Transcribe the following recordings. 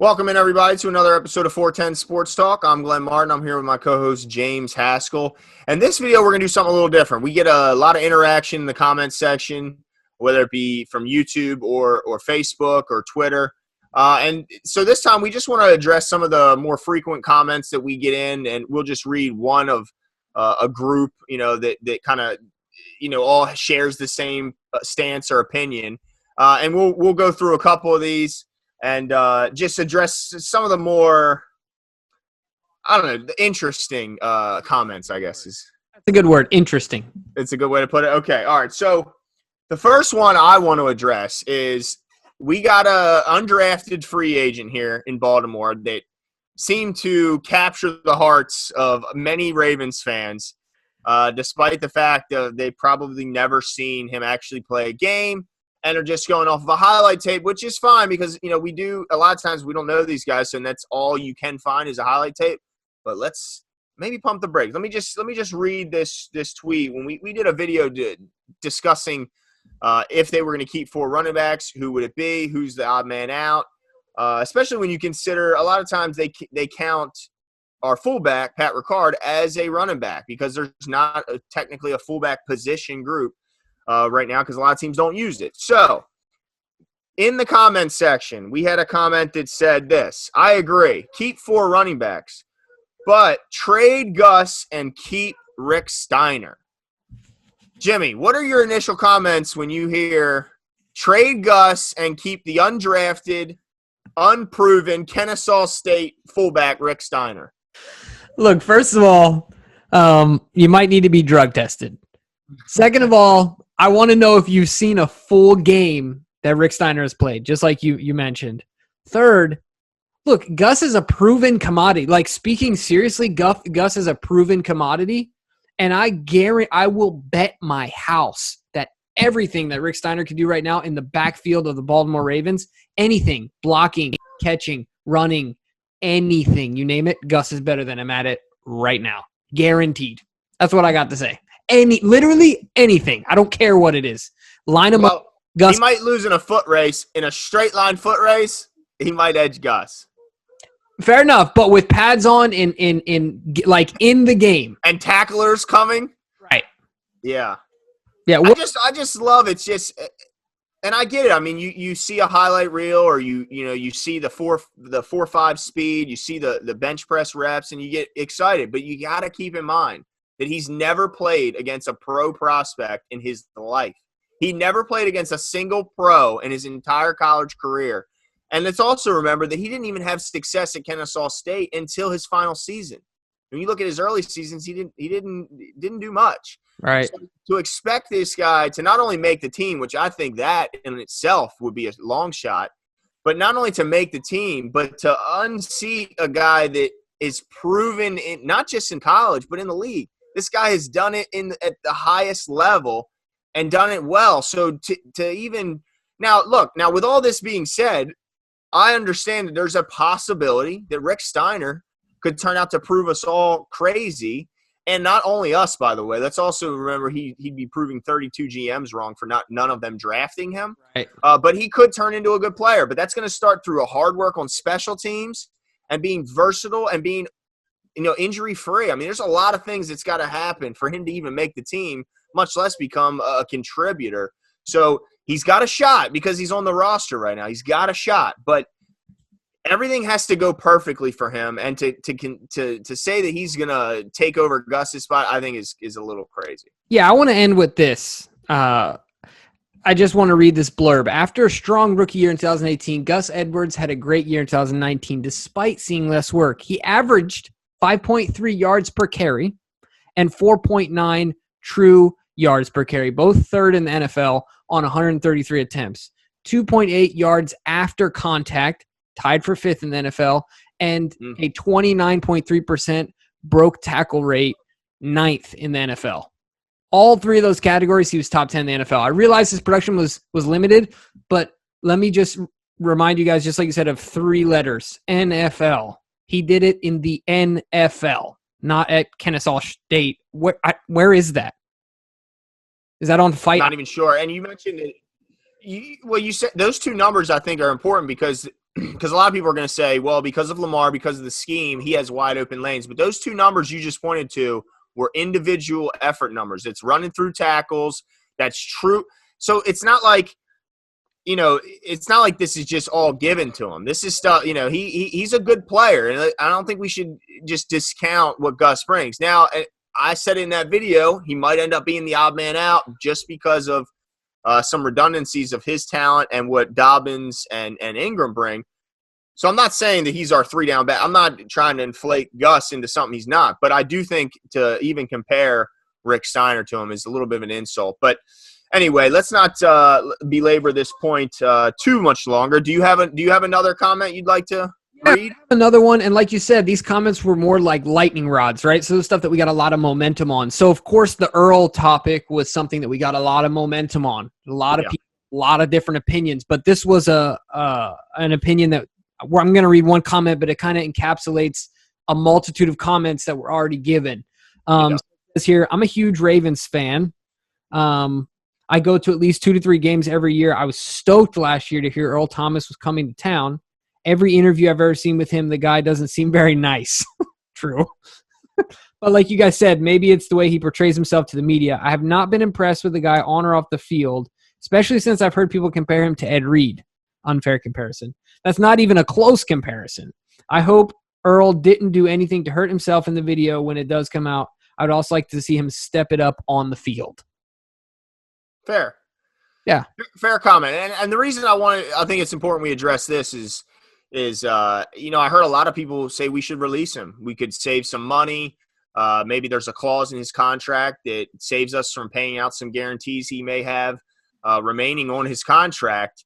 Welcome in, everybody, to another episode of 410 Sports Talk. I'm Glenn Martin. I'm here with my co-host, James Haskell. And this video, we're going to do something a little different. We get a lot of interaction in the comments section, whether it be from YouTube or Facebook or Twitter. And so this time, we just want to address some of the more frequent comments that we get in, and we'll just read one of a group, that kind of, all shares the same stance or opinion. And we'll go through a couple of these. And just address some of the more, the interesting comments, I guess. That's a good word, interesting. It's a good way to put it. Okay, all right. So the first one I want to address is we got a undrafted free agent here in Baltimore that seemed to capture the hearts of many Ravens fans, despite the fact that they've probably never seen him actually play a game. And are just going off of a highlight tape, which is fine because, we do – a lot of times we don't know these guys, and that's all you can find is a highlight tape. But let's maybe pump the brakes. Let me just read this tweet. When we did a video discussing if they were going to keep four running backs, who would it be, who's the odd man out, especially when you consider a lot of times they count our fullback, Pat Ricard, as a running back because there's not technically a fullback position group right now because a lot of teams don't use it. So in the comment section, we had a comment that said this: I agree, keep four running backs, but trade Gus and keep Rick Steiner. Jimmy, what are your initial comments when you hear trade Gus and keep the undrafted, unproven Kennesaw State fullback Rick Steiner? Look, first of all, you might need to be drug tested. Second of all, I want to know if you've seen a full game that Rick Steiner has played, just like you mentioned. Third, look, Gus is a proven commodity. Like, speaking seriously, Gus is a proven commodity, and I guarantee I will bet my house that everything that Rick Steiner can do right now in the backfield of the Baltimore Ravens, anything, blocking, catching, running, anything, you name it, Gus is better than him at it right now. Guaranteed. That's what I got to say. Literally anything. I don't care what it is. Line him up. Gus. He might lose in a foot race. In a straight line foot race, he might edge Gus. Fair enough, but with pads on in the game and tacklers coming, right? Yeah. I just love it. It's just, and I get it. I mean, you see a highlight reel, or you see the 4.5 speed, you see the bench press reps, and you get excited. But you got to keep in mind that he's never played against a pro prospect in his life. He never played against a single pro in his entire college career. And let's also remember that he didn't even have success at Kennesaw State until his final season. When you look at his early seasons, he didn't do much. Right. So to expect this guy to not only make the team, which I think that in itself would be a long shot, but not only to make the team, but to unseat a guy that is proven not just in college, but in the league. This guy has done it at the highest level and done it well. So to even now, look, now with all this being said, I understand that there's a possibility that Rick Steiner could turn out to prove us all crazy, and not only us, by the way. Let's also remember he'd be proving 32 GMs wrong for none of them drafting him. Right. But he could turn into a good player. But that's going to start through a hard work on special teams and being versatile and being injury-free. I mean, there's a lot of things that's got to happen for him to even make the team, much less become a contributor. So he's got a shot because he's on the roster right now. He's got a shot, but everything has to go perfectly for him. And to say that he's going to take over Gus's spot, I think is a little crazy. Yeah, I want to end with this. I just want to read this blurb. After a strong rookie year in 2018, Gus Edwards had a great year in 2019 despite seeing less work. He averaged 5.3 yards per carry and 4.9 true yards per carry, both third in the NFL on 133 attempts. 2.8 yards after contact, tied for fifth in the NFL, and a 29.3% broke tackle rate, ninth in the NFL. All three of those categories, he was top 10 in the NFL. I realize his production was limited, but let me just remind you guys, just like you said, of three letters, NFL. He did it in the NFL, not at Kennesaw State. Where is that? Is that on Fight? Not even sure. And you mentioned it. You said those two numbers I think are important because because a lot of people are going to say, well, because of Lamar, because of the scheme, he has wide open lanes. But those two numbers you just pointed to were individual effort numbers. It's running through tackles. That's true. So it's not like, it's not like this is just all given to him. This is stuff, he's a good player. And I don't think we should just discount what Gus brings. Now, I said in that video, he might end up being the odd man out just because of some redundancies of his talent and what Dobbins and Ingram bring. So I'm not saying that he's our 3-down back. I'm not trying to inflate Gus into something he's not. But I do think to even compare Rick Steiner to him is a little bit of an insult. But anyway, let's not belabor this point too much longer. Do you have another comment you'd like to read? Another one, and like you said, these comments were more like lightning rods, right? So the stuff that we got a lot of momentum on. So of course, the Earl topic was something that we got a lot of momentum on. A lot of people, a lot of different opinions, but this was an opinion that where I'm going to read one comment, but it kind of encapsulates a multitude of comments that were already given. So it says here, I'm a huge Ravens fan. I go to at least 2 to 3 games every year. I was stoked last year to hear Earl Thomas was coming to town. Every interview I've ever seen with him, the guy doesn't seem very nice. True. But like you guys said, maybe it's the way he portrays himself to the media. I have not been impressed with the guy on or off the field, especially since I've heard people compare him to Ed Reed. Unfair comparison. That's not even a close comparison. I hope Earl didn't do anything to hurt himself in the video when it does come out. I would also like to see him step it up on the field. Fair. Yeah. Fair comment. And the reason I think it's important we address this is I heard a lot of people say we should release him. We could save some money. Maybe there's a clause in his contract that saves us from paying out some guarantees he may have remaining on his contract.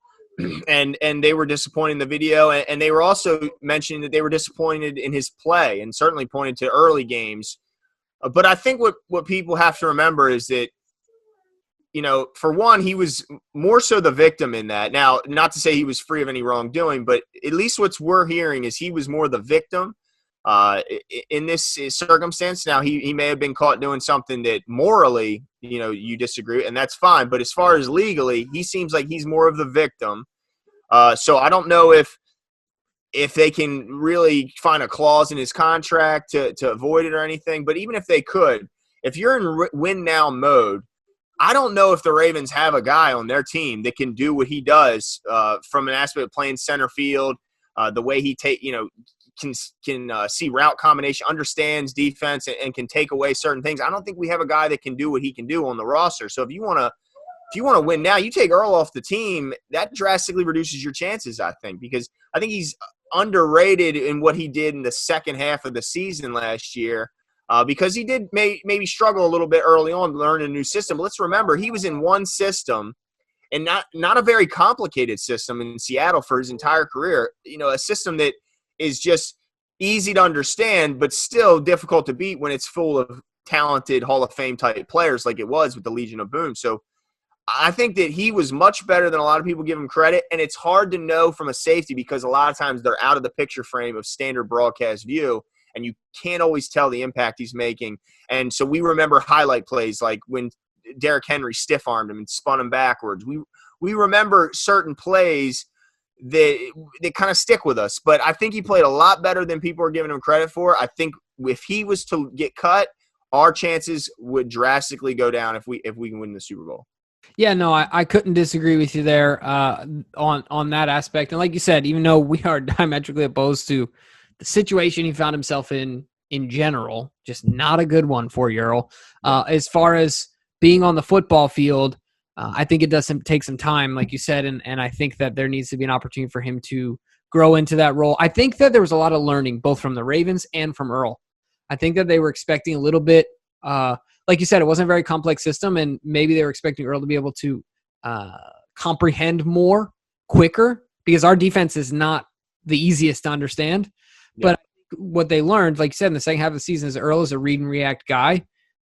And they were disappointed in the video, and they were also mentioning that they were disappointed in his play, and certainly pointed to early games. But I think what people have to remember is that, for one, he was more so the victim in that. Now, not to say he was free of any wrongdoing, but at least what we're hearing is he was more the victim in this circumstance. Now, he may have been caught doing something that morally, you disagree, and that's fine. But as far as legally, he seems like he's more of the victim. So I don't know if they can really find a clause in his contract to avoid it or anything. But even if they could, if you're in win now mode, I don't know if the Ravens have a guy on their team that can do what he does from an aspect of playing center field, the way he can see route combination, understands defense, and can take away certain things. I don't think we have a guy that can do what he can do on the roster. So if you want to win now, you take Earl off the team, that drastically reduces your chances, I think, because I think he's underrated in what he did in the second half of the season last year. Because he did maybe struggle a little bit early on to learn a new system. But let's remember, he was in one system, and not a very complicated system in Seattle for his entire career. A system that is just easy to understand, but still difficult to beat when it's full of talented Hall of Fame type players like it was with the Legion of Boom. So I think that he was much better than a lot of people give him credit, and it's hard to know from a safety because a lot of times they're out of the picture frame of standard broadcast view, and you can't always tell the impact he's making. And so we remember highlight plays like when Derrick Henry stiff-armed him and spun him backwards. We remember certain plays that kind of stick with us. But I think he played a lot better than people are giving him credit for. I think if he was to get cut, our chances would drastically go down if we can win the Super Bowl. Yeah, no, I couldn't disagree with you there on that aspect. And like you said, even though we are diametrically opposed to the situation he found himself in general, just not a good one for Earl. As far as being on the football field, I think it does take some time, like you said, and I think that there needs to be an opportunity for him to grow into that role. I think that there was a lot of learning, both from the Ravens and from Earl. I think that they were expecting a little bit, like you said, it wasn't a very complex system, and maybe they were expecting Earl to be able to comprehend more quicker, because our defense is not the easiest to understand. Yeah. But what they learned, like you said, in the second half of the season is Earl is a read and react guy,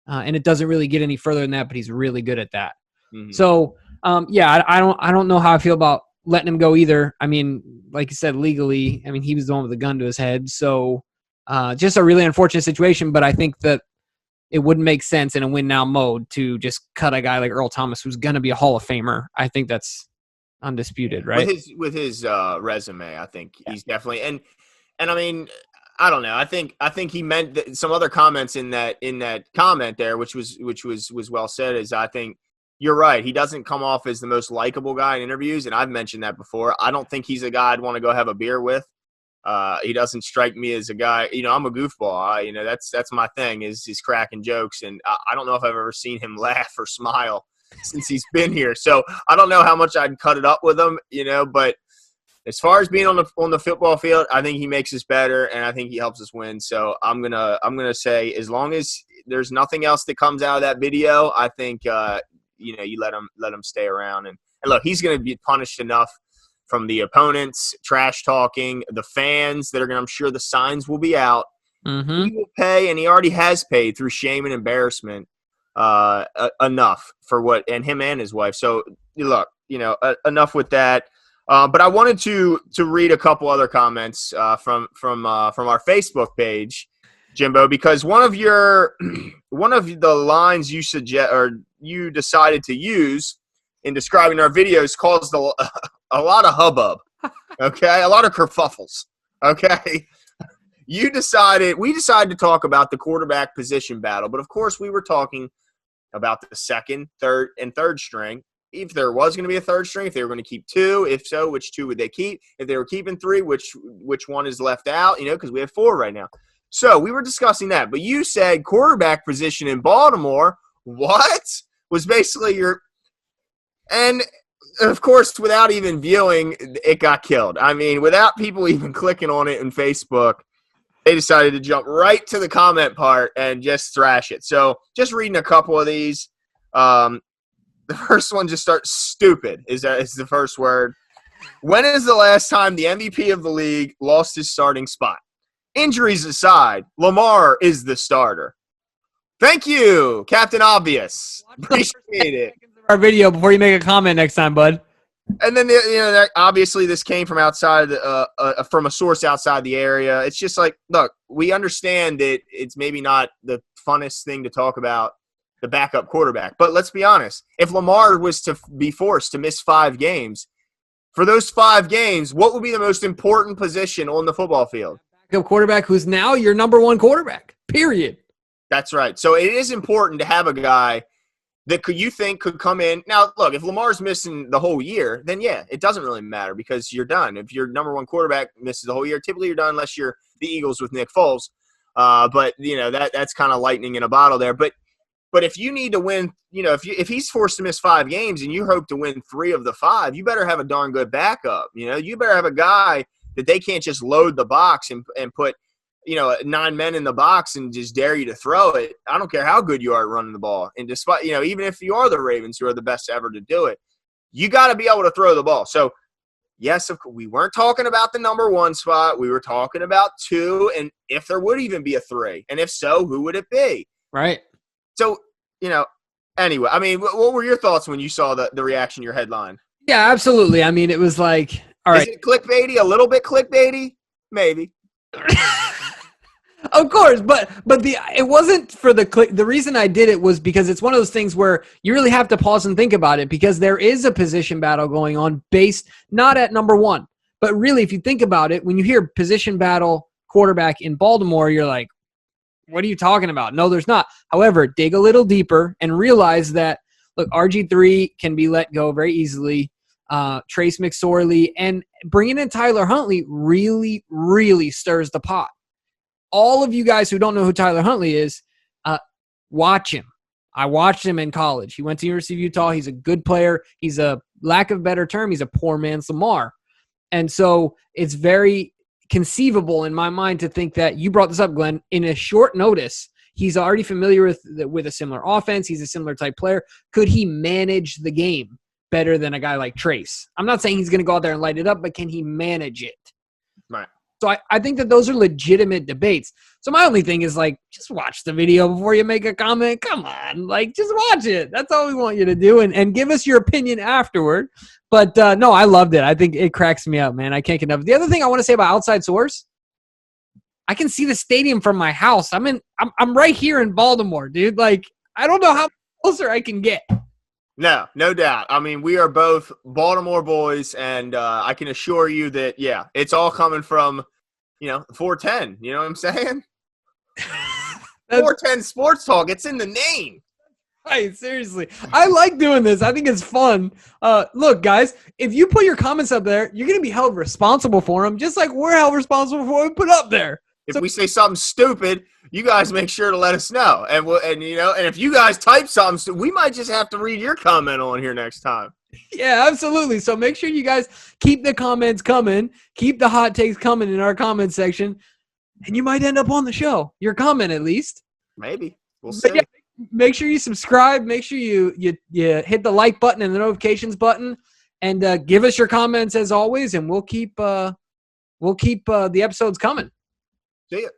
and it doesn't really get any further than that, but he's really good at that. Mm-hmm. So, I don't know how I feel about letting him go either. I mean, like you said, legally, I mean, he was the one with the gun to his head. So just a really unfortunate situation, but I think that it wouldn't make sense in a win now mode to just cut a guy like Earl Thomas, who's going to be a Hall of Famer. I think that's undisputed, right? With his resume, I think he's definitely and I mean, I don't know. I think he meant some other comments in that comment there, which was well said. Is I think you're right. He doesn't come off as the most likable guy in interviews, and I've mentioned that before. I don't think he's a guy I'd want to go have a beer with. He doesn't strike me as a guy. I'm a goofball. That's my thing is cracking jokes, and I don't know if I've ever seen him laugh or smile since he's been here. So I don't know how much I'd cut it up with him. But as far as being on the football field, I think he makes us better, and I think he helps us win. So I'm gonna say, as long as there's nothing else that comes out of that video, I think you let him stay around. And look, he's gonna be punished enough from the opponents, trash talking, the fans that are gonna. I'm sure the signs will be out. Mm-hmm. He will pay, and he already has paid through shame and embarrassment enough for what, and him and his wife. So look, enough with that. But I wanted to read a couple other comments from our Facebook page, Jimbo, because one of the lines you suggest or you decided to use in describing our videos caused a lot of hubbub. Okay, a lot of kerfuffles. Okay, we decided to talk about the quarterback position battle, but of course we were talking about the second, third, and third string. If there was going to be a third string, if they were going to keep two, if so, which two would they keep? If they were keeping three, which one is left out? Because we have four right now. So we were discussing that. But you said quarterback position in Baltimore, what? Was basically and of course, without even viewing, it got killed. I mean, without people even clicking on it in Facebook, they decided to jump right to the comment part and just thrash it. So just reading a couple of these. The first one just starts stupid is the first word. When is the last time the MVP of the league lost his starting spot? Injuries aside, Lamar is the starter. Thank you, Captain Obvious. Appreciate it. Our video before you make a comment next time, bud. And then obviously this came from outside from a source outside the area. It's just like, look, we understand that it's maybe not the funnest thing to talk about the backup quarterback. But let's be honest. If Lamar was to be forced to miss 5 games, for those 5 games, what would be the most important position on the football field? Backup quarterback who's now your number one quarterback, period. That's right. So it is important to have a guy that could come in. Now, look, if Lamar's missing the whole year, then yeah, it doesn't really matter because you're done. If your number one quarterback misses the whole year, typically you're done unless you're the Eagles with Nick Foles. But, that's kind of lightning in a bottle there. But if you need to win, if he's forced to miss 5 games and you hope to win 3 of the 5, you better have a darn good backup. You better have a guy that they can't just load the box and put, 9 men in the box and just dare you to throw it. I don't care how good you are at running the ball. And despite, even if you are the Ravens who are the best ever to do it, you got to be able to throw the ball. So, yes, of course, we weren't talking about the number 1 spot. We were talking about 2 and if there would even be a 3. And if so, who would it be? Right. So, anyway, I mean, what were your thoughts when you saw the reaction to your headline? Yeah, absolutely. I mean, it was like, all right. Is it clickbaity? A little bit clickbaity? Maybe. Of course, but it wasn't for the click. The reason I did it was because it's one of those things where you really have to pause and think about it because there is a position battle going on based not at number 1, but really if you think about it, when you hear position battle quarterback in Baltimore, you're like, what are you talking about? No, there's not. However, dig a little deeper and realize that, look, RG3 can be let go very easily. Trace McSorley and bringing in Tyler Huntley really, really stirs the pot. All of you guys who don't know who Tyler Huntley is, watch him. I watched him in college. He went to University of Utah. He's a good player. He's a lack of a better term. He's a poor man's Lamar. And so it's very conceivable in my mind to think that you brought this up, Glenn, in a short notice. He's already familiar with a similar offense. He's a similar type player. Could he manage the game better than a guy like Trace? I'm not saying he's going to go out there and light it up, but can he manage it? Right. So I think that those are legitimate debates. So my only thing is just watch the video before you make a comment. Come on, just watch it. That's all we want you to do and give us your opinion afterward. But no, I loved it. I think it cracks me up, man. I can't get enough. The other thing I want to say about outside source, I can see the stadium from my house. I'm right here in Baltimore, dude. I don't know how closer I can get. No doubt. I mean, we are both Baltimore boys, and I can assure you that, yeah, it's all coming from, 410. You know what I'm saying? 410 Sports Talk. It's in the name. Right, seriously. I like doing this. I think it's fun. Look, guys, if you put your comments up there, you're going to be held responsible for them, just like we're held responsible for what we put up there. If we say something stupid, you guys make sure to let us know. And and if you guys type something, we might just have to read your comment on here next time. Yeah, absolutely. So make sure you guys keep the comments coming, keep the hot takes coming in our comment section, and you might end up on the show. Your comment, at least. Maybe. We'll see. Yeah, make sure you subscribe. Make sure you hit the like button and the notifications button, and give us your comments as always. And we'll keep the episodes coming. See ya.